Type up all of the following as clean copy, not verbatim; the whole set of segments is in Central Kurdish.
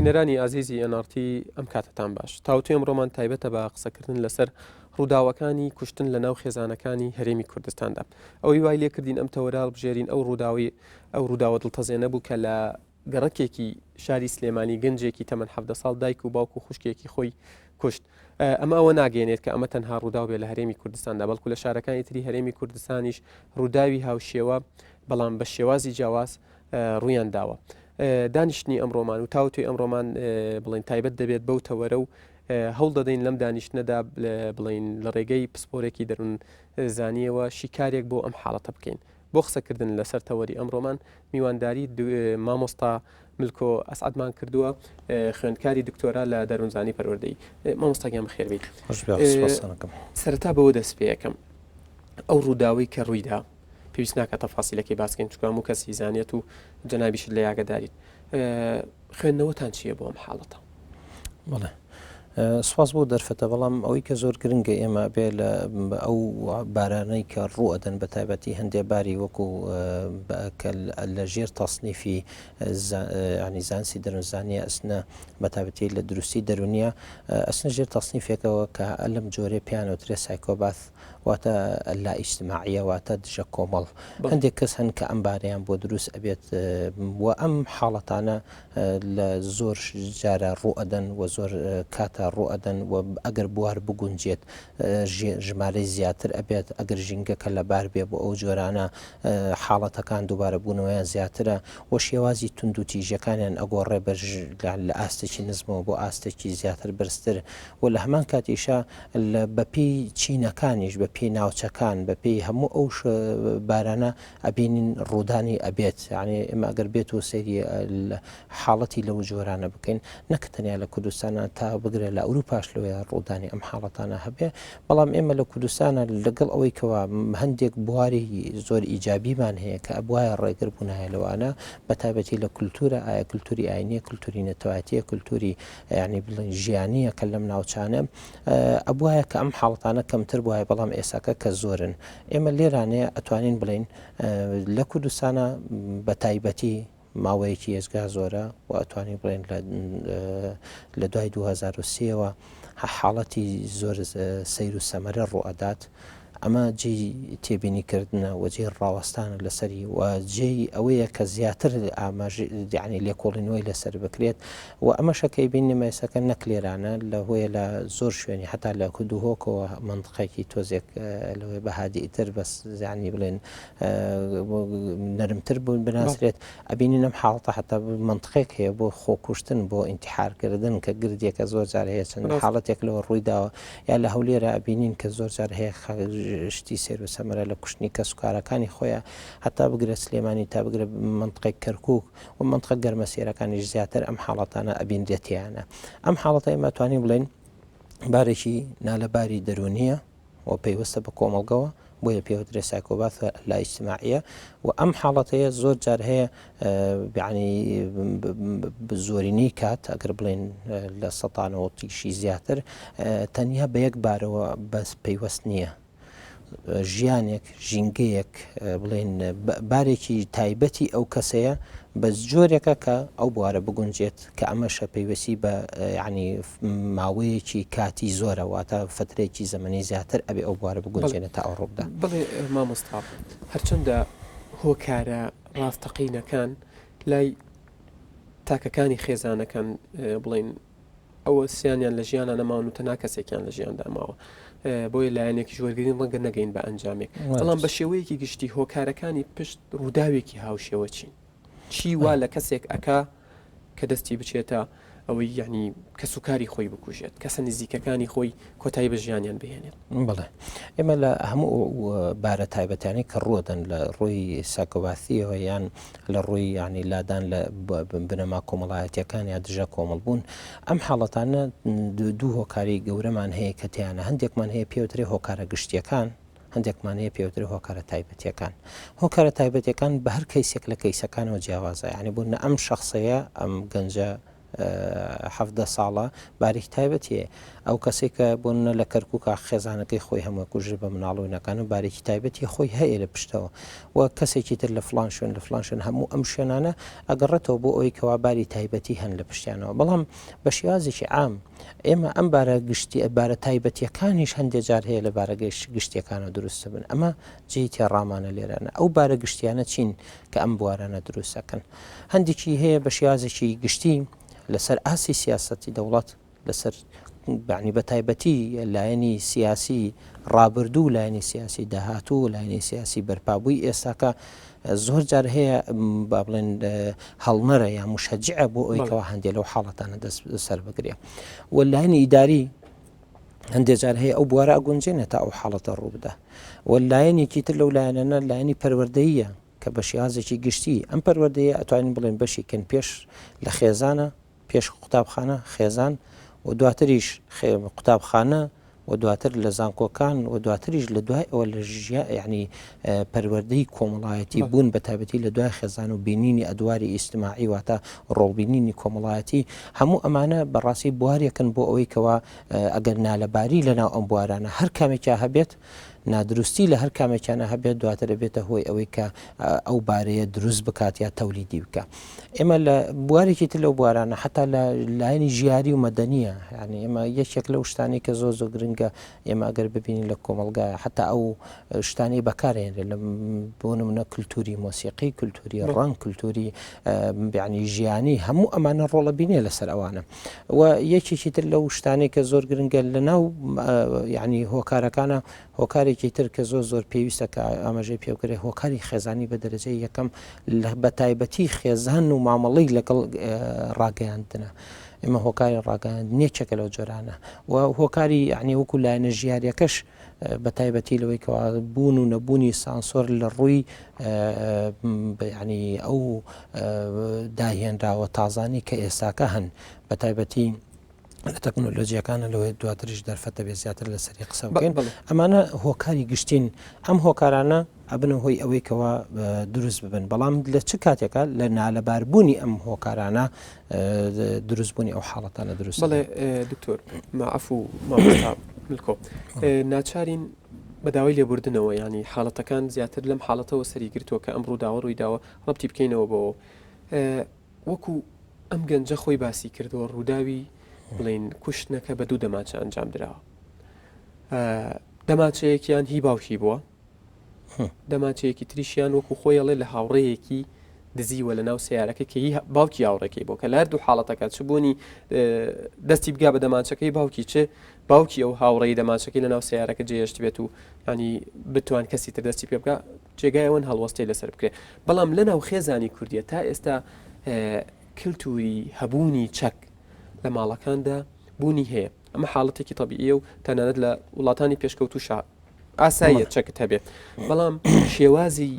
بینەرانی ئازیزی NRT ئەم کاتتان باش تاوتێم ڕۆمان تایبەتە بە قسەکردن لەسەر ڕووداوەکانی کوشتن لە ناو خێزانەکانی هەرێمی کوردستاندا ئەوەی وای لێکردین ئەم تەوەرال بژێرین ئەو ڕووداوە دڵتەزێنە بوو کە لە گەڕەکێکی شاری سلێمانی گەنجێکی تەمەن 17 ساڵ دایک و باوک و خوشکێکی خۆی کوشت. ئەمە ئەوە ناگەێنێت کە ئەمە تەنها ڕووداو بێ لە هەرێمی کوردستاندا بەڵکو لە شارەکانی تری هەرێمی کوردستانیش ڕووداوی هاوشێوە بەڵام بە شێوازی جیاواز ڕوویان داوە. دانیشتنی ئەمڕۆمان و تاوتوی ئەمڕۆمان بڵین تایبەت دەبێت بەو تەوەرە و هەوڵ دەدەین لەم دانیشتنەدا بڵین لە ڕێگەی پسپۆرێکی دەرون زانیەوە شیکارێک بۆ ئەم حاڵەتە بکەین. بۆ قسەکردن لەسەر تەوەری ئەمڕۆمان میوانداری مامۆستا ملکۆ ئەسعەدمان کردووە خوێندکاری دکتۆرا لە دەروونزانی پەروەردەیی. مامۆستاگیان بەخێربێت. سەرەتا بەوە دەست پێ یەکەم ئەو ڕووداوی کە ڕوویدا پێویست ناکە تەفاسیلەکەی باسکەین چکە هەموو کەسی زانێت و جەنابیشت لە یاگەداریت. خوێندنەوەتان چییە بۆ ئەم حاڵەتە؟ بەڵێ سواس بۆ دەرفەتە بەڵام ئەوەی کە زۆر گرنگە ئێمە بێ لە ئەو بارانەی کە ڕوئەدەن بە تایبەتی هەندێک باری وەکو لە ژێر تەصنیفی ینی زانستی دەروونزانیە ئەسنە بە تایبەتی لە دروستی دەرونیە ئەسنە ژێر تەصنیفێکەوە کە لەم جۆرە پیانۆترێ سایکۆباث واتە لا ئیجتماعیە واتە دژە کۆمەڵ هەندێک کەس هەن کە ئەم بارەیان بۆ دروست ئەبێت و ئەم حاڵەتانە لە زۆر جارە ڕوئەدەن و زۆر کاتە ڕوئەدەن و ئەگەر بوار بگونجێت ژمارەی زیاتر ئەبێت ئەگەر ژینگەکە لەبار بێ بۆ ئەو جۆرانە حاڵەتەکان دووبارە بوونەوەیان زیاترە و شێوازی تونند و تیژەکانیان ئەگۆڕێ لە ئاستێکی نزمەوە بۆ ئاستێکی زیاتر برستر و لە هەمان کاتیشە بەپێی چینەکانیش بەپێی ناوچەکان بەپێی هەموو ئەو بارانە ئەبینین ڕوودانی ئەبێت یعنی ئێمە ئەگەر بێت و سەیری حاڵەتی لەو جۆرانە بکەین نەکەتەنیا لە کوردستانە تا بگرێت لە ئەوروپاش لەوەیە ڕوودانی ئەم حاڵەتانە هەبێ بەڵام ئێمە لە کوردستانە لەگەڵ ئەوەی کەوا هەندێک بواری زۆر ئیجابیمان هەیە کە ئەبوایە ڕێگر بوونایە لەوانە بە تایبەتی لە کولتورە ئایا کولتوری ئاینیە کولتوری نەتەوایەتیە کولتوری ینی بڵین ژیانیە کە لەم ناوچانە ئەبوایە کە ئەم حاڵەتانە کەمتر بووایە بەڵام ئێساکە کە زۆرن ئێمە لێرانەیە ئەتوانین بڵین لە کوردستانە بە تایبەتی ماوەیەکی ێزگا زۆرە و ئەتوانین بڵێن لە دوای 2023ەوە حاڵەتی زۆر سەیر و سەمەرە ڕوئەدات ئەمە جێی تێبینیکردنە و جێی ڕاوەستانە لەسەری و جێی ئەوەیە کە زیاتر ئاماژیعنی لێکۆڵینەوەی لەسەر بکرێت و ئەمەشەکەی بینی مەسەکە نەک لێرانە لە هۆیە لە زۆر شوێنی حتا لە کودوهۆکەوە منطقێکی تۆزێک لەوەی بەهادیتر بەس زیانی بڵێن نەرمتر بوون بناسرێت ئەبینی نەم حاڵتە حتا منطقێک هەیە بۆ خۆکوشتن بۆ ئینتیحارکردن کە گردێکە زۆر جار هەیە چەند حاڵەتێک لەوە ڕوویداوە یا لە هەولێرە ئەبینین کە زۆر جار هەیە شتی سێر و سەمەرە لە کوشتنی کە سوکارەکانی خۆیان حتا بگرێت سلێمانی تا بگرێت منطقەی کەرکووک و منطقە گەرمەسێرەکانیش زیاتر ئەم حاڵەتانە ئەبیندێتیانە ئەم حاڵەتە ئێمە توانین بڵێن بارێکی نالەباری دەرونیە و پەیوەستە بە کۆمەڵگەوە بۆیە پێوترێ سایکۆباث لا ئیجتماعیە و ئەم حاڵەتەیە زۆر جار هەیە یعنی زۆرینەی کات ئەگەر بڵێن لە سەتانەوە تیشی زیاتر تەنیا بە یەک بارەوە بەس پەیوەست نییە ژیانێک ژینگەیەک بڵێن بارێکی تایبەتی ئەو کەسەیە بە جۆرێکە کە ئەو بوارە بگونجێت کە ئەمەشە پەیوەستی بە ینی ماوەیەکی کاتی زۆرە واتە فترێکی زەمەنی زیاتر ئەبێ ئەو بوارە بگونجێنە تا ئەو ڕووبدا. بڵێ مامۆستا هەرچەندە هۆکارە ڕاستەقینەکان لای تاکەکانی خێزانەکان بڵین ئەوە سییانیان لە ژیانە نەماون و تەنا کەسێکیان لە ژیاندا ماوە بۆیە لایەنێکی ژوەرگرین ڕەنگە نەگەین بە ئەنجامێک بەڵام بە شێوەیەکی گشتی هۆکارەکانی پشت ڕووداوێکی هاوشێوە چی وا لە کەسێک ئەکا کە دەستی بچێتە ئەوەی یعنی کە سوکاری خۆی بکوژێت کەسە نزیکەکانی خۆی کۆتایی بە ژیانیان بهێنێت. بڵێ ئێمە لە هەموو بارە تایبەتیانی کە ڕوەدەن لە ڕووی ساکۆباسیەوە یان لە ڕووی ینی لادان لە بنەما کۆمەڵایەتیەکان یا دژە کۆمەڵ بوون ئەم حاڵەتانە دوو هۆکاری گەورەمان هەیە کە تیانە هەندێکمان هەیە پێوترێ هۆکارە گشتیەکان هەندێکمان هەیە پێوتر هۆکارە تایبەتیەکان هۆکارە تایبەتیەکان بە هەر کەیسێک لە کەیسەکانەوە جیاوازە یعنی بوون ئەم شخصەیە ئەم گەنجە حەفدە ساڵە باریک تایبەتیە ئەو کەسێک کە بۆنە لە کەرکووکە خێزانەکەی خۆی هەموو کوژر بە مناڵۆینەکان و بارێکی تایبەتی خۆی هەیە لە پشتەوە و کەسێکی تر لە فلان شوێن لە فلان شوێن هەموو ئەم شوێنانە ئەگەڕێتەوە بۆ ئەوی کەوا باری تایبەتی هەن لە پشتیانەوە بەڵام بە شێوازێکی عام ئێمە ئەم بارە گشتی بارە تایبەتیەکانیش هەندێک جار هەیە لە بارەگەیش گشتیەکانە دروستە بن ئەمە جێی تێڕامانە لێرانە ئەو بارە گشتیانە چین کە ئەم بوارانە دروستەکەن هەندێکی هەیە بە شێوازێکی گشتی لەسەر ئاسی سیاسەتی دەوڵەت لەسەر بعنی بە تایبەتی لایەنی سیاسی ڕابردوو لایەنی سیاسی داهاتوو لایەنی سیاسی بەرپابووی ئێستاکە زۆر جار هەیە با بڵێن هەڵنەرە یا مشەجعە بۆ ئەوەیەوە هەندێک لەو حاڵەتانە دەست سەر بگرێ و لایەنی ئیداری هەندێک جار هەیە ئەو بوارە ئەگونجێنێت تا ئەو حاڵەتە ڕوو بدە و لایەنێکی تر لەو لایەنە لایەنی پەروەردەییە کە بە شێوازێکی گشتی ئەم پەروەردەیە ئەتوانین بڵێن بەشێکن پێش لە خێزانە پێش قوتابخانە خێزان و دواتریش قوتابخانە و دواتر لە زانکۆکان و دواتریش لە دوای ئەوە لە ژیا یعنی پەروەردەی کۆمەڵایەتی بوون بە تایبەتی لە دوای خێزان و بینینی ئەدواری ئیجتیماعی واتە ڕۆڵبینینی کۆمەڵایەتی هەموو ئەمانە بەڕاستی بوارێکن بۆ ئەوەی کەوا ئەگەر نالەباری لەناو ئەم بوارانە هەر کامێکیا هەبێت نادروستی لە هەر کامێکیانە هەبێت دواتر بێتە هۆی ئەوەی کە ئەو بارەیە دروست بکات یا تەولیدی بکە ئێمە لە بوارێکی تر لەو بوارانە حتا لە لایەنی ژیاری و مەدەنیە یعنی ئێمە یەکێک لەو شتانی کە زۆر زۆر گرنگە ئێمە ئەگەر ببینین لە کۆمەلگایە حتا ئەو شتانی بەکارێنرێت لە بۆ نمونە کولتوری مۆسیقی کولتوری ڕنگ کولتوری یعنی ژیانی هەموو ئەمانە ڕۆڵەبینێ لەسەر ئەوانە و یەکێکی تر لەو شتانی کە زۆر گرنگە لەناو یعنی هۆکارەکانە هۆکارێکی تر کە زۆر زۆر پێویستە کە ئاماژەی پێوکرێ هۆکاری خێزانی بە دەرەجەی یەکەم بە تایبەتی خێزان و مامەڵەی لەگەڵ ڕاگەیاندنە ئێمە هۆکاری ڕاگەاندنیە چەکە لەو جۆرانە و هۆکاری یعنی وەکو لایەنە ژیاریەکەش بە تایبەتی لەوەی کەوا بوون و نەبوونی سانسۆر لە ڕووی ینی ئەو داهێنراوە تازانی کە ئێستاکە هەن بە تایبەتی لە تەکنۆلۆژیەکانە لەوەی دواتریش دەرفەتە بێ زیاتر لەسەری قسە بکەین ئەمانە هۆکاری گشتین ئەم هۆکارانە ئەبنە هۆی ئەوەی کەوا دروست ببن بەڵام لە چ کاتێکە لە نالەباربوونی ئەم هۆکارانە دروستبوونی ئەو حاڵەتانە دروست بەڵێ دکتۆر مەعەفو مامۆستا ملکۆ ناچارین بەداوای لێبوردنەوە ینی حاڵەتەکان زیاتر لەم حاڵەتەوە سەریگرتووە کە ئەم ڕووداوە ڕوویداوە ڕەبتی بکەینەوە بۆ وەکو ئەم گەنجە خۆی باسی کردەوە ڕووداوی بڵین کوشتنەکە بە دوو دەماچە ئەنجام درراوە دەماچەیەکیان هی باوکی بووە دەماچەیەکی تریشیان وەکو خۆیڵێ لە هاوڕێیەکی دزیوە لە ناو سیارەکە کە هی باوکی هاوڕێکی بۆ کە لە هەردوو حاڵەتەکە چ بوونی دەستی بگا بە دەماچەکەی باوکی چ باوکی ئەو هاوڕێی دەماچەکەی لە ناو سیارەکە جێهێشت بێت و ینی بتوان کەسی تر دەستی پێ بکە جێگایەوەن هەڵوەستەی لەسەر بکرێت بەڵام لە ناو خێزانی کوردیە تا ئێستا کللتوری هەبوونی چەک لە ماڵەکاندا بوونی هەیە ئەمە حاڵەتێکی تەبیعیە و تەنانەت لە وڵاتانی پێشکەوتوش ئاساییە چەکت هەبێت بەڵام شێوازی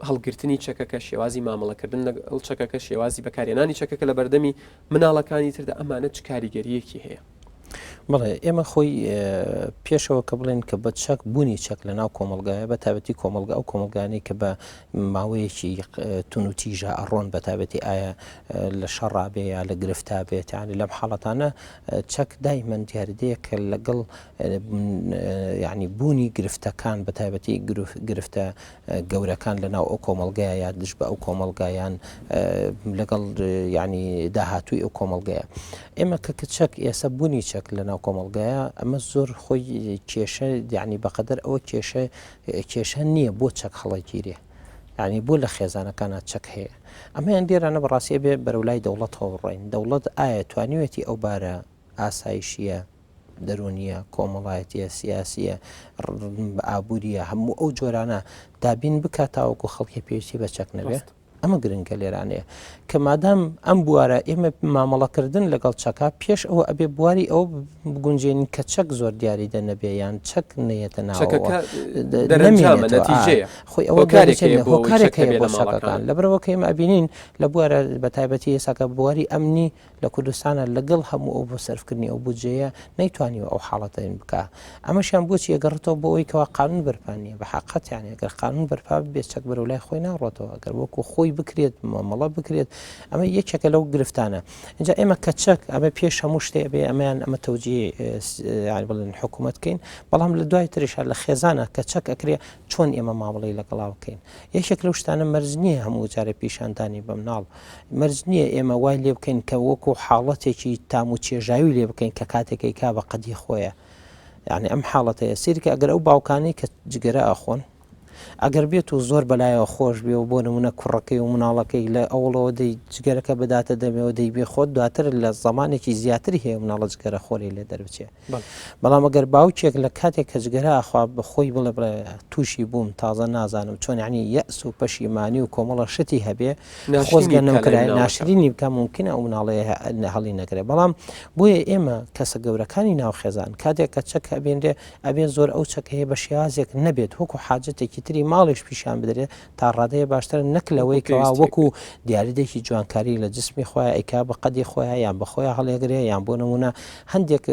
هەڵگرتنی چەکەکە شێوازی مامەڵەکردن لەگەڵ چەکەکە شێوازی بەکارێنانی چەکەکە لە بەردەمی مناڵەکانی تردا ئەمانە چ کاریگەریەکی هەیە بڵێ ئێمە خۆی پێشەوە کە بڵێن کە بە چەک بوونی چەک لە ناو کۆمەلگایە بە تابەتی کۆمەلگا ئەو کۆمەلگانی کە بە ماوەیەکی تونوتیژە ئەڕۆن بە تابەتی ئایا لە شەڕابێ یا لە گرفتا بێت یانی لەم حاڵەتانە چەک دایمەن دیاردەیە کە لەگەڵ یعنی بوونی گرفتەکان بە تایبەتی گرفتە گەورەکان لە ناو ئەو کۆمەلگایە یا دش بە ئەو کۆمەلگایان لەگەڵ ینی داهاتووی ئەو کۆمەلگایە ئێمە کە چەک ئێستا بوونی چەک لە ناو کۆمەلگایە ئەمە زۆر خۆی کێشە یعنی بەقەدەر ئەوە کێشە نییە بۆ چەک هەڵەگیرێ ینی بۆ لە خێزانەکانە چەک هەیە ئەمەیان لێرانە بەڕاستیە بێ بەرەولای دەوڵەت هەوڕێین دەوڵەت ئایا توانیوێتی ئەو بارە ئاسایشیە دەرونیە کۆمەڵایەتیە سیاسیە ئابوووریە هەموو ئەو جۆرانە دابین بکات تاوەکو خەڵکی پێویستی بە چەک نەبێت ئەمە گرنگە لێرانەیە کە مادام ئەم بوارە ئێمە مامەڵەکردن لەگەڵ چەکە پێش ئەوە ئەبێ بواری ئەو بگونجێنین کە چەک زۆر دیاری دەنەبێ یان چەک نەیەتە ناوەوە خۆی ئەوە هۆکارێکەیە بۆ چەکەکان لەبەرەوە کە ئێمە ئەبینین لە بوارە بە تایبەتی ئێساکە بواری ئەمنی لە کوردستانە لەگەڵ هەموو ئەو بۆ سەرفکردنی ئەو بودجەیە نەیتوانیوە ئەو حاڵەتەین بکە ئەمەشیان بۆچی ئەگەڕێتەوە بۆ ئەوەی کەوا قانون بەرپانیە بە حقیقەت یانی ئەگەر قانون بەرپا بێت چەک بەرەولای خۆی ناڕۆتەوە ئەگەر وەکو خۆی ئەوەی بکرێت مامەڵە بکرێت ئەمە یەکێکە لەو گرفتانە اینجا ئێمە کەچەک ئەمە پێش هەموو شتێ بێ ئەمەیان ئەمە تەوجی بڵێن حکوومەتکەین بەڵام لە دوای تریشار لە خێزانە کەچەک ئەکرێ چۆن ئێمە مامەڵی لەگەڵا بکەین یەکێک لەو شتانە مەرج نییە هەموو جارە پیشاندانی بە مناڵ مەرج نییە ئێمە وای لێ بکەین کە وەکو حاڵەتێکی تام و چێژاوی لێ بکەین کە کاتێکی کا بە قەدی خۆیە یعنی ئەم حاڵەتەیە سیرکە ئەگەر ئەو باوکانی کە جگەرە ئاخۆن ئەگەر بێت و زۆر بەلایەوە خۆش بێ و بۆ نمونە کوڕەکەی و مناڵەکەی لە ئەوڵەوە دەی جگەرەکە بداتە دەمەوە دەی بێ خۆت دواتر لە زمانێکی زیاتری هەیە مناڵە جگەرە خۆری لێ دەربچێ بەڵام ئەگەر باوکێک لە کاتێک کە جگەرە ئاخوا بە خۆی بڵێ بڵێ تووشی بووم تازە نازانم چۆن یعنی یەس و پەشیمانی و کۆمەڵە شتی هەبێ خۆزگە نەمکرای ناشرینی بکە ممکنە ئەو مناڵەیە هەڵی نەکرێت بەڵام بۆیە ئێمە کەسە گەورەکانی ناو خێزان کاتێک کە چەک هەبێنرێ ئەبێ زۆر ئەو چەک هەیە بە شێوازێک نەبێت وەکو حاجەتێکی تری ماڵیش پیشان بدرێت تا ڕادەیە باشتر نەک لەوەی کەوا وەکو دیاریدێکی جوانکاری لە جسمی خۆیان ئەیکا بە قەدی خۆیان یان بە خۆیان هەڵێگرێ یان بۆ نمونە هەندێک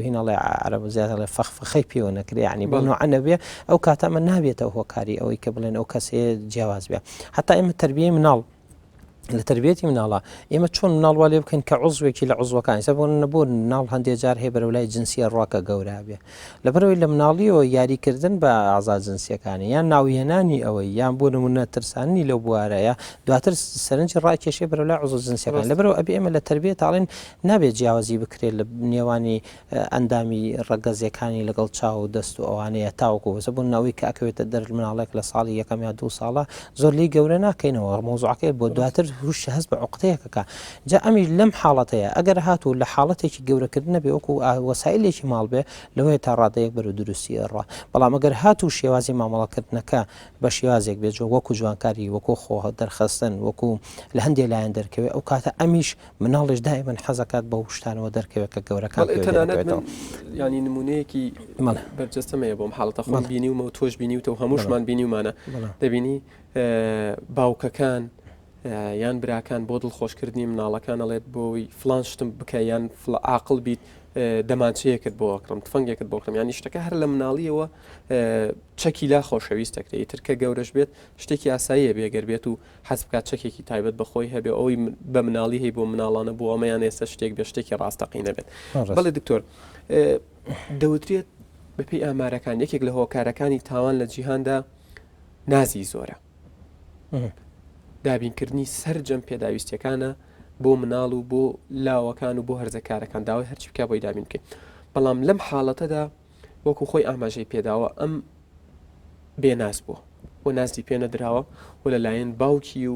هینەڵێ عەرەب زیاتر لە فەخفەخەی پێوە نەکرێ یعنی بۆ نوعە نەبێ ئەو کاتەمە نابێتەوە هۆکاری ئەوەی کە بڵێن ئەو کەسەیە جیاواز بێ حتا ئێمە تەربیەی مناڵ لە تربیەتی مناڵە ئێمە چۆن مناڵوا لێ بکەین کە عوزوێکی لە عوزوەکانی سەبوون نەبوو مناڵ هەندێک جار هەیە بەرەولای جنسیە ڕواکە گەورە بێ لەبەرەوەی لە مناڵیەوە یاریکردن بە ئازاد جنسیەکانی یان ناوهێنانی ئەوەی یان بۆ نمونە ترسانی لەو بوارەیە دواتر سەرنجی ڕاکێشێ بەرەولای عوزو جنسیەکان لەبەرەوە ئەبێ ئێمە لە تربیە تاڵێن نابێت جیاوازی بکرێت لە نێوانی ئەندامی ڕەگەزیەکانی لەگەڵ چاو و دەست و ئەوانەیە تاوەکو بەسەبوون ناوی کە ئەکەوێتە دەر مناڵێک لە ساڵی یەکەم یا دوو ساڵە زۆر لی گەورە ناکەینەوە مۆزوعەکەی بۆ دواتر هوش هەست بە عقدەیەکەکە جا ئەمی لەم حاڵەتەیە ئەگەر هاتوو لە حاڵەتێکی گەورەکردنە بێ وەکو وەسایلێکی ماڵ بێ لەوەیە تا ڕادەیەک بەرە دروستی ئەڕوا بەڵام ئەگەر هاتوو شێوازی مامەڵەکردنەکە بە شێوازێک بێت وەکو جوانکاری وەکو خۆ دەرخستن وەکو لە هەندێک لایەن دەرکەوێت ئەو کاتە ئەمیش مناڵش دائما حەزەکات بە شتانەوە دەرکەوێت کە گەورەکان ینی نمونەیەکی بەرجەستەمەیە بۆم حاڵەتە خۆم بینیومە و تۆش بینیوتە و هەمووشمان بینیومانە دەبینی باوکەکان یان براکان بۆ دڵخۆشکردنی مناڵەکان ئەڵێت بۆی فلان شتم بکە یان عاقڵ بیت دەمانچەیەکت بۆ ئەکڕم تفەنگێکت بۆ کڕم ینی شتەکە هەر لە مناڵیەوە چەکی لا خۆشەویستەکرێت ترکە گەورەش بێت شتێکی ئاساییە بێگەر بێت و حەز بکات چەکێکی تایبەت بەخۆی هەبێ ئەوی بە مناڵی هەیە بۆ مناڵانە بۆ ئەمەیان ئێستا شتێک بێ شتێکی ڕاستەقینە بێت بەڵێ دکتۆر دەوترێت بەپێی ئامارەکان یەکێک لە هۆکارەکانی تاوان لە جیهاندا نازی زۆرە دابینکردنی سەرجەم پێداویستیەکانە بۆ مناڵ و بۆ لاوەکان و بۆ هەرزەکارەکان داوای هەرچی بکە بۆی دابین بکەین بەڵام لەم حاڵەتەدا وەکو خۆی ئاماژەی پێداوە ئەم بێناز بووە بۆ نازی پێ نەدراوە و لەلایەن باوکی و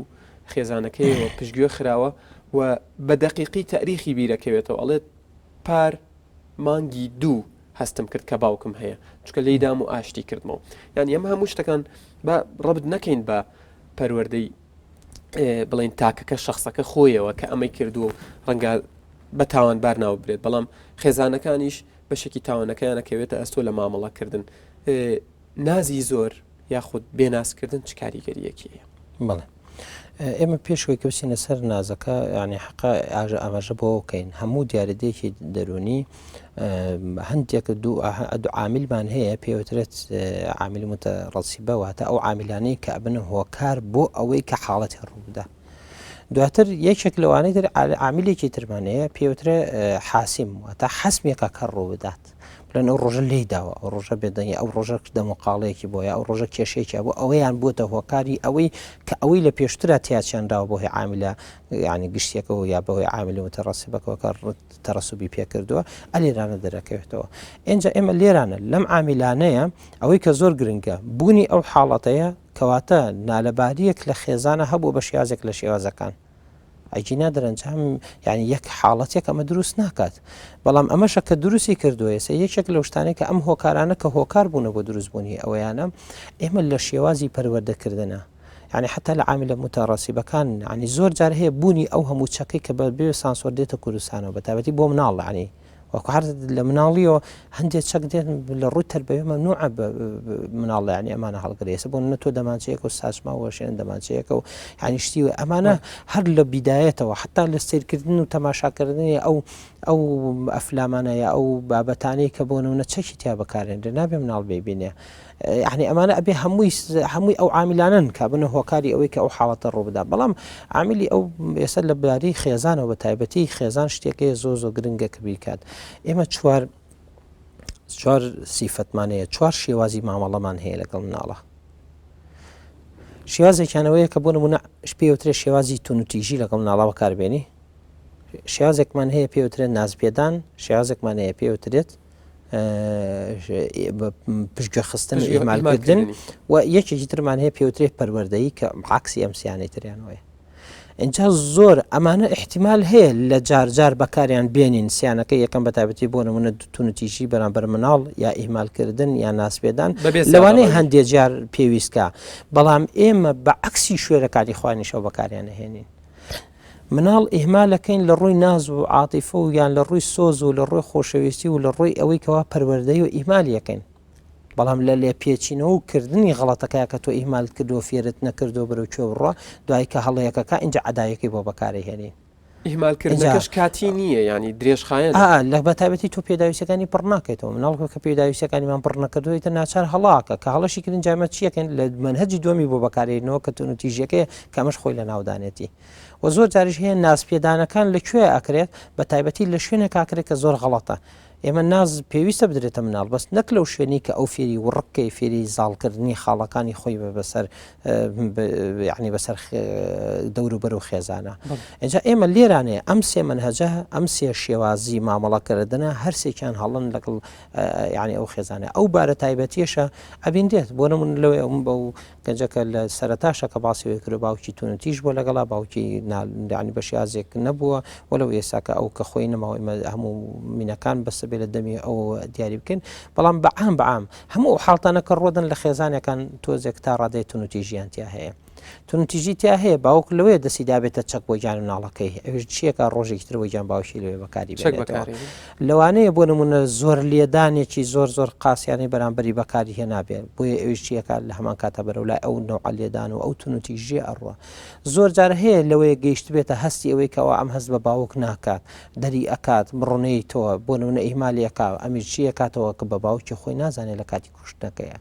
خێزانەکەیەوە پشتگوێ خراوە و بە دەقیقی تاریخی بیرەکەوێتەوە ئەڵێت پار مانگی دوو هەستم کرد کە باوکم هەیە چکە لێدام و ئاشتی کردمەوە یعنی ئەمە هەموو شتەکان بە ڕەبت نەکەین بە پەروەردەی بڵین تاکەکە شخصەکە خۆیەوە کە ئەمەی کردو و ڕەنگە بە تاوانبار ناو بێت بەڵام خێزانەکانیش بەشێکی تاوانەکەیانەکەوێتە ئەستۆ لە مامەڵەکردن نازی زۆر یاخود بێناسکردن چ کاریگەریەکیە بەڵێ ئێمە پێشوەی کەوسینە سەر نازەکە ینی حقا ئاماژە بۆ بکەین هەموو دیارەدەیەکی دەرونی هەندێک دوو عاملمان هەیە پێوترێت عاملی متەڕەسیبە واتە ئەو عاملانەی کە ئەبنە هۆکار بۆ ئەوەی کە حاڵەتی ڕوودا دواتر یەکێک لەوانەی تر عاملێکی ترمانەیە پێوترێ حاسیم واتە حەسمێکە کە ڕوو بدات بڵێن ئەو ڕۆژە لێی داوە ئەو ڕۆژە بێدەنی ئەو ڕۆژە دەمەقاڵەیەکی بۆیە ئەو ڕۆژە کێشەیەکی بۆ ئەوەیان بووتە هۆکاری ئەوەی کە ئەوەی لە پێشترە تیاچیانداوە بۆ هی عاملە ینی گشتێکەوە یا بەهۆی عاملی متەڕەسیبەکەوە کە تەڕەسوبی پێکردووە ئەلێرانە دەرەکەوێتەوە ئێنجا ئێمە لێرانە لەم عاملانەیە ئەوەی کە زۆر گرنگە بوونی ئەو حاڵەتەیە کەواتە نالەباریەک لە خێزانە هەبوو بە شێوازێک لە شێوازەکان ئەجینا دەرەنجام یعنی یەک حاڵەتێک ئەمە دروست ناکات بەڵام ئەمەشە کە دروستی کردووە ێستا یەکێک لەو شتانەی کە ئەم هۆکارانە کە هۆکار بوونە بۆ دروستبوونی ئەوەیانە ئێمە لە شێوازی پەروەردەکردنە يعني حتى العامل متەڕەسیبەکان ینی زۆر جار هەیە بوونی ئەو هەموو چەکەی کە بە بێ سانسۆر دێتە کوردستانەوە بەتابەتی بۆ مناڵ ینی وەکوهر لە مناڵیەوە هەندێک چەک دێن لە ڕووی تەربەوی مەمنوعە مناڵ یعنی ئەمانە هەڵگرێسە بۆ نە تۆ دەمانچەیەکە و ساچماوە شوێن دەمانچەیەکە و یعنی شتی ئەمانە هەر لە بیدایەتەوە حتا لە سیرکردن و تەماشاکردنی ئەو ئەفلامانە یا ئەو بابەتانەی کە بۆ نمونە چەکی تیا بەکارێنرێ نابێ مناڵ ببینێ يعني ئەمانە ئەبێ هەمووی ئەو عامیلانن کە بنە هۆکاری ئەوەی کە ئەو حاڵەتە ڕووبدا بەڵام عامیلی ئەو ێستا لە باری خێزانەوە بە تایبەتی خێزان شتێکەیە زۆ گرنگە کە بیکات ئێمە چوار سیفەتمانەیە چوار شێوازی مامەڵەمان هەیە لەگەڵ مناڵە شێوازێکیانەوەیە کە بۆ نمونە پێوترێت شێوازی تونوتیژی لەگەڵ مناڵە بەکاربێنی شێوازێکمان هەیە پێوترێت نازپێدان شێوازێکمان هەیە پێوترێت پشتگوێ خستن و ئیمالکردن و یەکێکی ترمان هەیە پێوترێت پەروەردەیی کە عکسی ئەم سیانەی تریانەوەی اینجا زۆر ئەمانە احتیمال هەیە لە جار بەکاریان بێنین سیانەکە یەکەم بە تایبەتی بۆ نمونە تونوتیژی بەرامبەر مناڵ یا ئیمالکردن یا ناسپێدان لەوانەیە هەندێک جار پێویستکە بەڵام ئێمە بە عکسی شوێرەکانی خوانیشەوە بەکاریان هێنین مناڵ ئیهمالەکەین لە ڕووی ناز و عاتیفە و یان لە ڕووی سۆز و لە ڕووی خۆشەویستی و لە ڕووی ئەوەی کەوا پەروەردەی و ئیهمالیەکەین بەڵام لە لێپێچینەوە و کردنی غەڵەتەکەی کە تۆ ئیهمال کردو فێرت نەکردو بەرەو کوێ بڕۆ دوای کە هەڵەیەکەکە اینجا عەدایەکەی بۆ بەکارهێنین ئیهمالکردنەکەش کاتی نییە ینی درێژخایەن لە بەتایبەتی تۆ پێداویستەکانی پڕ ناکەیتەوە مناڵکە کە پێداویستەکانیمان پڕ نەکردویتە ناچار هەڵاکە کە هەڵەشی کردن جامە چیەکەن لە منهەجی دومی بۆ بەکارێنەوە کە تونوتیژیەکەی کەمەش خۆی لە ناودانێتی و زۆر جاریش هەیە نازپێدانەکان لەکوێ ئەکرێت بە تایبەتی لە شوێنێک ئاکرێت کە زۆر غەڵەتە ئێمە ناز پێویستە بدرێتە مناڵ بەس نەک لەو شوێنی کە ئەو فێری وڕکەی فێری زاڵکردنی خاڵەکانی خۆی بەسەر یعنی بەسەر دەوروبەر و خێزانە اینجا ئێمە لێرانەیە ئەم سێ منهەجە ئەم سێ شێوازی مامەڵەکردنە هەرسێکیان هەڵن لەگەڵ یعنی ئەو خێزانە ئەو بارە تایبەتیەشە ئەبین دێت بۆ نمونە لەوێ بە گەنجەکە لە سەرەتاشە کە باسیەوەی کرد باوکی تونوتیش بۆ لەگەڵا باوکی ینی بەشیازێک نەبووە وەلەو ئێساکە ئەو کە خۆی نەماوە هەموو مینەکان بەس بێ لە دەمی ئەو دیاری بکەین بەڵام بەعام هەموو حاڵتانە کە ڕۆدن لە خێزانەکان تۆزێک تا ڕادەی تونوتیژیانتیا هەیە تونوتیژی تیا هەیە باوک لەوەیە دەسی دابێتە چەک بۆ گیان مناڵەکەی ئەوش چیەکە ڕۆژێکی تر بۆ گیان باوشی لەوێ بەکاری بێنێتەوە لەوانەیە بۆ نمونە زۆر لێدانێکی زۆر قاسیانی بەرامبەری بەکاری هێنابێت بۆیە ئەوش چیەکە لە هەمان کاتە بەرەو لای ئەو نەوع لێدان و ئەو تونوتیژی ئەڕوە زۆر جار هەیە لەوەیە گەیشت بێتە هەستی ئەوەی کەەوە ئەم هەست بە باوک ناکات دەری ئەکات بڕۆنەی تۆ بۆ نمونە ئیمالیەکە ئەمیر چیە کاتەوە کە بە باوکی خۆی نازانێت لە کاتی کوشتنەکەیە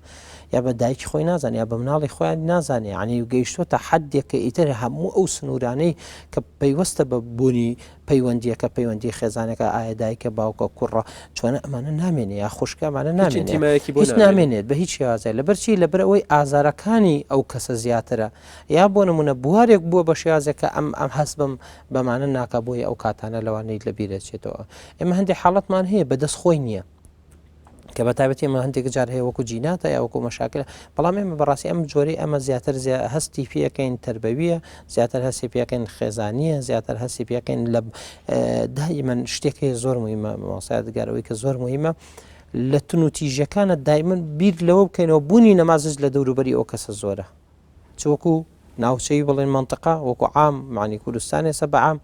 یا بە دایکی خۆی نازانێت یا بە مناڵی خۆیان نازانێت عنی گەیشتۆتە حدێکە ئیتر هەموو ئەو سنوورانەی کە پەیوەستە بە بوونی پەیوەندیەکە پەیوەندی خێزانەکە ئایا دایکە باوکە کوڕە چۆنە ئەمانە نامێنێ یا خوشکەمانە نامێنێت نامێنێت بە هیچ شێوازە لەبەرچی لەبەر ئەوەی ئازارەکانی ئەو کەسە زیاترە یا بۆ نمونە بوارێک بووە بە شێوازێکە ئەم هەست بم بەمانە ناکە بۆی ئەو کاتانە لەوانەی لەبیرەچێتەوە ئێمە هەندێک حاڵەتمان هەیە بەدەست خۆی نییە کە بە تایبەتی ئەمە هەندێک جار هەیە وەکو جیناتە یا وەکو مەشاکل بەڵام ئێمە بەڕاستی ئەم جۆری ئەمە زیاتر هەستی پێەکەین تربەویە زیاتر هەستی پێەکەین خێزانیە زیاتر هەستی پێەکەین لە دایمەن شتێکی زۆر مهمە ماسای دەگەرەوەی کە زۆر مهمە لە تونوتیژەکانە دایمەن بیر لەوە بکەینەوە بوونی نەمازج لە دەوروبەری ئەو کەسە زۆرە چوەکو ناوچەی بڵێن منطقە وەکو عام معنی کوردستانی سە بەعام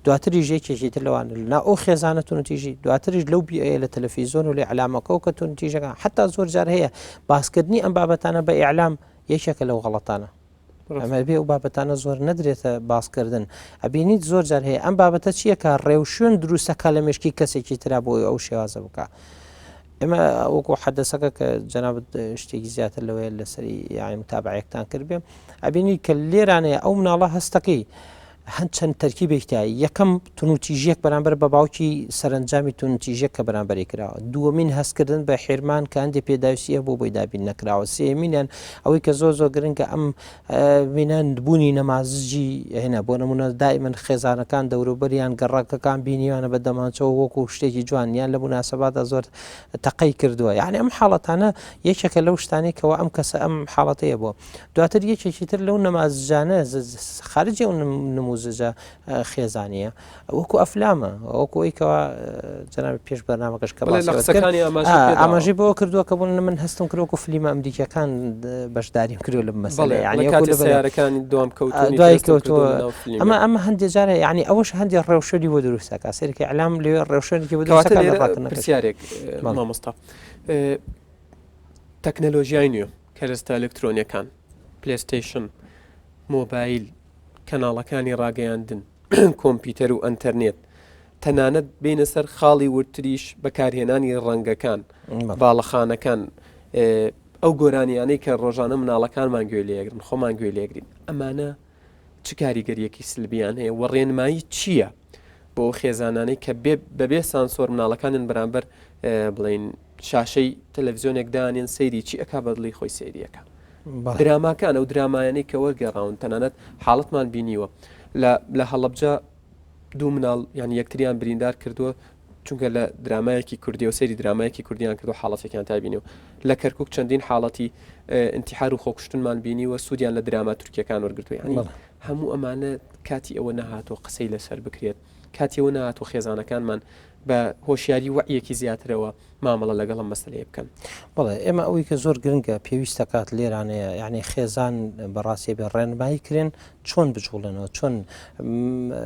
دواتریش یەکێکی تر لەوانە لەنا ئەو خێزانە تونوتیژی دواتریش لەو بیئەیە لە تەلەڤیزۆن و لە ئیعلامەکە کە تونوتیژەکە حتا زۆر جار هەیە باسکردنی ئەم بابەتانە بە ئیعلام یەکێکە لەو غەڵەتانە ئەمە بێ ئەو بابەتانە زۆر نەدرێتە باسکردن ئەبینیت زۆر جار هەیە ئەم بابەتە چیەکە ڕێوشێن دروستەکە لە مشکی کەسێکی ترا بۆ ئەو شێوازە بکە ئێمە وەکو حەدەسەکە کە جەنابەت شتێکی زیاتر لەوەیە لەسەری یعنی متابعەیەکتان کرد بێ ئەبینی کە لێرانەیە ئەو مناڵە هەستەکەی هەند چەند تەرکیبێکتای یەکەم تونوتیژیەک بەرامبەر بە باوکی سەرنجامی تونوتیژیەک کە بەرامبەری کراوە دووەمین هەستکردن بە حیرمان کە هەندێک پێداویستیە بۆ بۆی دابین نەکراوە سێمینیان ئەوەی کە زۆر گرنگە ئەم بینان بوونی نەمازجی هێنا بۆ نمونە دائیمەن خێزانەکان دەوروبەریان گەڕاکەکان بینیوانە بە دەمانچەوە وەکو شتێکی جوانیان لە موناسەباتە زۆر تەقەی کردووە یعنی ئەم حاڵەتانە یەکێکە لەو شتانەی کەەوە ئەم کەسە ئەم حاڵەتەیە بووە دواتر یەکێکی تر لەو نەمازجانە خارجی نموزجە خێزانیە وەکو ئەفلامە وەکو ئەوەیکەوە جەنابی پێش بەرنامەکەش کە ئاماژەی بۆ کردووە کە بوون من هەستم کردوەکو فلیمە ئەمریکیەکان بەشداریم کردو لە مەسەلە سیارەکانی دوام دوای کەوتووە ئەمە هەندێک جارە یعنی ئەوەش هەندێک ڕێوشەری بۆ دروستەکە سەرکی ئەلام لێ ڕێوشێکی بۆ پرسیارێک مامۆستا تەکنەلۆژیای نوێ کەرەستە ئەلکترۆنیەکان پلێستیشن مۆبایل کەناڵەکانی ڕاگەیاندن کۆمپیوتەر و ئەنتەرنێت تەنانەت بینە سەر خاڵی ورتریش بەکارهێنانی ڕەنگەکان باڵەخانەکان ئەو گۆرانیانەی کە ڕۆژانە مناڵەکانمان گوێ لێگرن خۆمان گوێ لێگرین ئەمانە چ کاریگەریەکی سلبیان هەیە و ڕێنمایی چییە بۆ خێزانانەی کە بەبێ سانسۆر مناڵەکانن بەرامبەر بڵین شاشەی تەلەڤیزۆنێکدانێن سەیری چی ئەکا بەدڵی خۆی سەیریەکە دراماکان ئەو درامایانەی کە وەرگەڕاون تەنانەت حاڵەتمان بینیوە لە هەڵەبجە دوو مناڵ یانی یەکتریان بریندار کردووە چونکە لە درامایەکی کوردی و سەیری درامایەکی کوردیان کردو حاڵەتێکیان تابینەوە لە کەرکک چەندین حاڵەتی ئینتیحار و خۆکوشتنمان بینیوە سوودیان لە دراما تورکیەکان وەرگرتووە یانی هەموو ئەمانە کاتی ئەوە نەهاتۆ قسەی لەسەر بکرێت کاتی ئەوە نهاتۆ خێزانەکانمان بە هۆشیاری وەعیەکی زیاترەوە مامەڵە لەگەڵم مەسلەیە بکەن بەڵێ ئێمە ئەوەی کە زۆر گرنگە پێویستە کات لێرانەیە یعنی خێزان بەڕاستی بە ڕێنمایی کرێن چۆن بجوڵێنەوە چۆن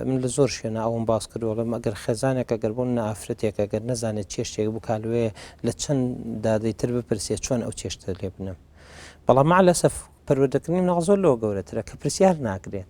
من لە زۆر شوێنە ئەوم باس کردووەڵم ئەگەر خێزانێک ئەگەر بوون نەئافرەتێک ئەگەر نەزانێت چێشتێک بکالوێ لە چەند دادەیتر بپرسێت چۆن ئەو چێشتە لێ بنم بەڵام مع لەسەف پەروەردەکردنی مناڵ زۆر لەوە گەورەترە کە پرسیار ناکرێت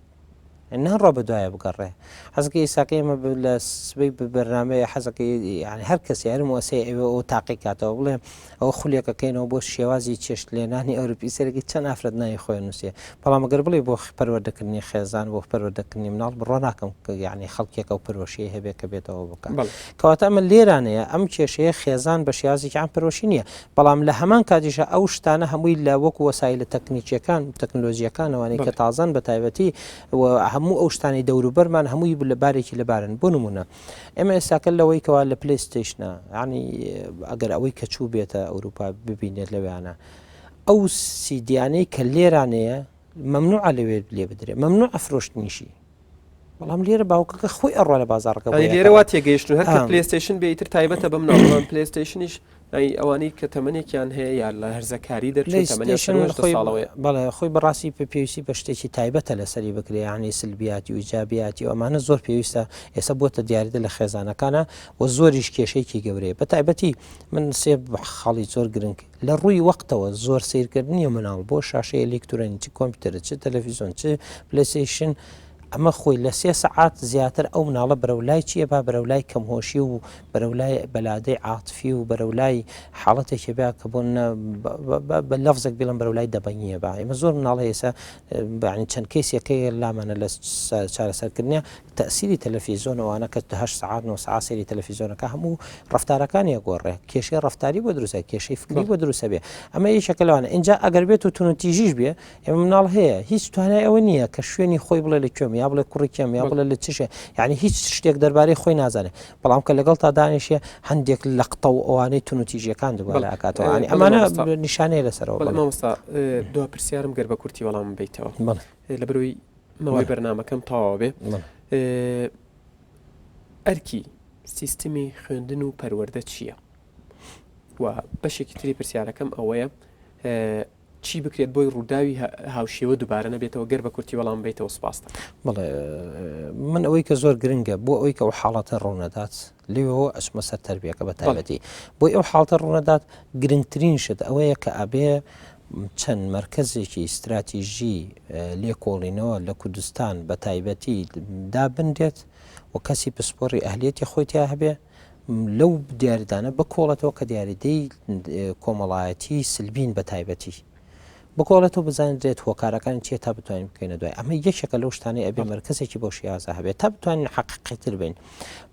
نهڕۆ بە دوایە بگەڕێ حەزەکەی ئێساکە ئێمە لە سبەی بەرنامەیە حەزەکەی یعنی هەر کەسی هەر موەسەی ئەوێ ئەو تاقی کاتەوە بڵێ ئەوە خولێکەکەینەوە بۆ شێوازی چێشت لێنانی ئەوروپی سەرەکی چەند ئافرەت ناوی خۆی نووسێ بەڵام ئەگەر بڵێ بۆ پەروەردەکردنی خێزان بۆ پەروەردەکردنی مناڵ بڕۆ ناکەم کە یعنی خەڵکێکە و پەرۆشی هەبێت کە بێتەوە بکەن کەواتە ئەمە لێرانەیە ئەم کێشەیە خێزان بە شێوازێکی عام پەرۆشی نییە بەڵام لە هەمان کاتیشە ئەو شتانە هەمووی لە وەکو وەسایلە تەکنیکیەکان تەکنۆلۆژیەکانەوەی کە تازان بە تایبەتی هەموو ئەو شتانی دەوروبەرمان هەمووی لە بارێکی لەبارن بۆ نمونە ئێمە ئێستاکە لەوەی کەوا لە پلەیستیشنە ینی ئەگەر ئەوەی کە چوو بێتە ئەوروپا ببینێت لەوێیانە ئەو سیدیانەی کە لێرانەیە مەمنوع لەوێ لێ بدرێت مەمنوع ئەفرۆشتنیشی بەڵام لێرە باوکەکە خۆی ئەڕۆ لە بازارڕەکە لێرەوە تێگەیشتن هەر کە پلەیستیشن بێتتر تایبەتە بەم ناوڵان پلەیستیشنیش ئەوانەی کە تەمەنێکیان هەیە یا لە هەرزەکاری دەرچێتەوەی بەڵێ خۆی بەڕاستی پێویستی بە شتێکی تایبەتە لەسەری بکرێ ینی سلبیاتی و ئیجابیاتی و ئەمانە زۆر پێویستە ئێستا بۆتە دیاریدە لە خێزانەکانە و زۆریش کێشەیەکی گەورەیە بە تایبەتی من سێ خاڵی زۆر گرنگ لە ڕووی وەختەوە زۆر سیرکردنی مناڵ بۆ شاشەیە ئەلکترۆنی چ کۆمپیوتەر چ تەلەڤیزۆن چ پلەیستیشن ئەمە خۆی لە 3 سەعات زیاتر ئەو مناڵە بەرەولای چییە با بەرەولای کەمهۆشی و بەرەولای بەلادەی عاتفی و بەرەولای حاڵەتێکی بیا کە بۆن بە لەفزێک بڵم بەرەولای دەبەنیە با ئێمە زۆر مناڵە ئێسا بەعنی چەند کەسێکەکە لامانە لە چارەسەرکردنیە تەسیری تەلەڤیزۆنەوەوانە کە 8 ساعات 9 ساعات سەیری تەلەڤیزۆنەکە هەموو ڕفتارەکانی گۆڕێ کێشەی ڕفتاری بۆ دروستە کێشەی فکری بۆ دروستە بێ ئەمە یەکێکە لەوانە اینجا ئەگەر بێت و تونوتیژیش بێ ئێمە مناڵ هەیە هیچ توانای ئەوە نییە کە شوێنی خۆی بڵێ لە کوێم یا بڵێ کوڕێکم یا بڵێ لە چشە یعنی هیچ شتێک دەربارەی خۆی نازانێت بەڵام کە لەگەڵ تا دانیشە هەندێک لە قتە و ئەوانەی تونوتیژیەکان دووبارە ئاکاتەوە ئەمانە نیشانەیە لەسەرەوە مامۆستا دو پرسیارم گەر بە کورتی وەڵام بیتەوە لە بەروی مەوەی بەرنامەکەم تەواو بێ ئەرکی سیستمی خوێندن و پەروەردە چییە و بەشێکی تری پرسیارەکەم ئەوەیە چی بکرێت بۆی ڕووداوی هاوشێوە دووبارە نەبێتەوە گەر بە کورتی وەڵام بیتەوە سپاس بڵێ من ئەوەی کە زۆر گرنگە بۆ ئەوەی کە ئەو حاڵەتە ڕوونەدات لێەوە ئەچمە سەر تەربیەکە بە تایبەتی بۆی ئەو حاڵەتە ڕوونەدات گرنگترین شت ئەوەیە کە ئەبێ چەند مرکزێکی استراتیژی لێکۆڵینەوە لە کوردستان بە تایبەتی دابندێت و کەسی پسپۆڕی ئەهلیەتی خۆیتیا هەبێ لەو دیاریدانە بکۆڵێتەوە کە دیاریدەی کۆمەڵایەتی سلبین بە تایبەتی بکۆڵێتەوە بزانێت هۆکارەکانی چیە تا بتوانین بکەینە دوای ئەمە یەکێکە لەو شتانەی ئەبێ مرکزێکی بۆ شیازە هەبێت تا بتوانین حەقیقیتر بین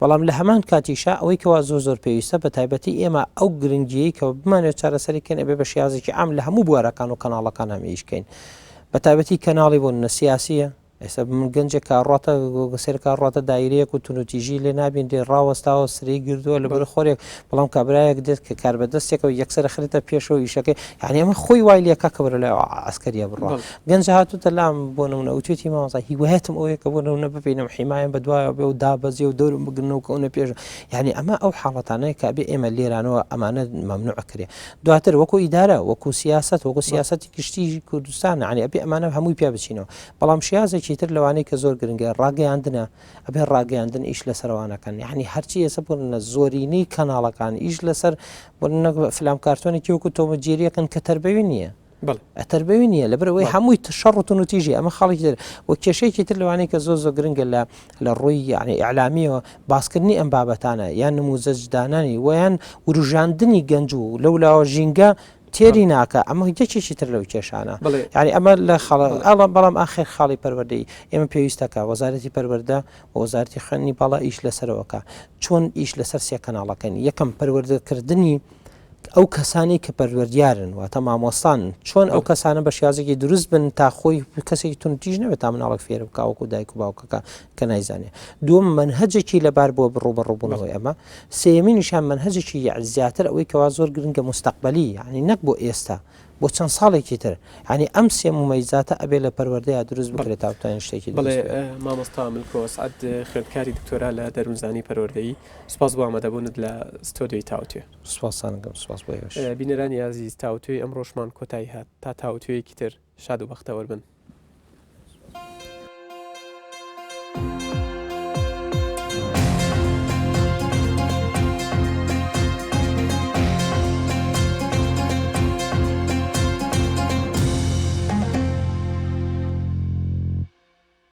بەڵام لە هەمان کاتیشا ئەوەی کەوا زۆر پێویستە بە تایبەتی ئێمە ئەو گرنگیەی کە بمانێت چارەسەریکەن ئەبێ بە شیازێکی عام لە هەموو بوارەکان و کەناڵەکان هەمیشکەین بە تایبەتی کەناڵی بۆ نە سیاسیە ئێستا من گەنجێک کاڕاتە سێر کاڕاتە دایرەیەک و تونوتیژی لێ نابین دێ ڕاوەستاوە سری گردووە لە بەر خۆرێک بەڵام کابراایەک دێت کە کار بەدەستێکەوە یەکسەر خرێتە پێشەوە ئیشەکەی یعنی ئەمە خۆی وای لێکە کە بەرە لای عسکەریە بڕوا گەنج هاتوتە لام بۆ نمونە ئەوتێتی مامۆستا هیوایەتم ئەوەیە کە بۆ نمونە ببینم حیمایان بەدوایە بێ و دابەزی و دەورم بگرنەوە کەونە پێش یعنی ئەمە ئەو حاڵەتانەیە کە بێ ئێمە لێرانەوە ئەمانە مەمنوع کرێ دواتر وەکو ئیدارە وەکو سیاست وەکو سیاستی گشتی کوردستان عنی ئەبێ ئەمانە هەمووی پیا بچینەوە بەڵام شیازێکی تر لەوانەیە کە زۆر گرنگە ڕاگەیاندنە ئەبێ ڕاگەیاندن ئیش لە سەروانەکەن یعنی هەرچی ئێستا بۆنە زۆرینەی کەناڵەکان ئیش لەسەر فلام کارتۆنێکی وەکو تۆمەگیریەکەن کە تربەوی نییە ئەتەربەوی نییە لەبەرەوەی هەمووی شەڕ و تیژی ئەمە خاڵی تر و کێشەیەکی تر لەوانەیە کە زۆر گرنگە لە ڕووی یعنی ئیعلامیەوە باسکردنی ئەم بابەتانە یان نموزەجدانانی ویان وروژاندنی گەنج و لەولاوە ژینگە تێری ناکە ئەمە هیچێکی تر لەو کێشانە یعنی ئەمە لە ئەڵە بەڵام ئاخر خاڵی پەروەردەی ئێمە پێویستەکە وەزارەتی پەروەردە و وەزارەتی خوێندنی باڵا ئیش لەسەرەوەکە چۆن ئیش لەسەر سێ کەناڵەکەنی یەکەم پەروەردەکردنی ئەو کەسانی کە پەروەردیارن واتە مامۆستان چۆن ئەو کەسانە بە شیازێکی دروست بن تا خۆی کەسێکی تونتیژ نەبێت تا مناڵک فێر بکاوەکو دایک و باوکەکە کە نایزانێ دووەم منهەجێکی لەبار بۆ بڕوبەڕووبوونەوەی ئەمە سێمینیشان منهەجێکی زیاتر ئەوەی کەوا زۆر گرنگە مستەقبەلی یعنی نەک بۆ ئێستا بۆ چەند ساڵێکی تر ینی ئەم سێ ممەیزاتە ئەبێ لە پەروەردەیە دروست بکرێت تاوتان شتێکی بڵێ مامۆستا ملکۆ سعد خوێندکاری دکتۆرا لە دەرونزانی پەروەردەیی سوپاس بۆ ئامادەبوونت لە ستۆدیۆی تاوتوێ سوپاسانەکەم سوپاس بۆ بینەرانی عزیز تاوتوێی ئەمڕۆژمان کۆتایی هات تا تاوتوێیەکی تر شاد و بەختەوەربن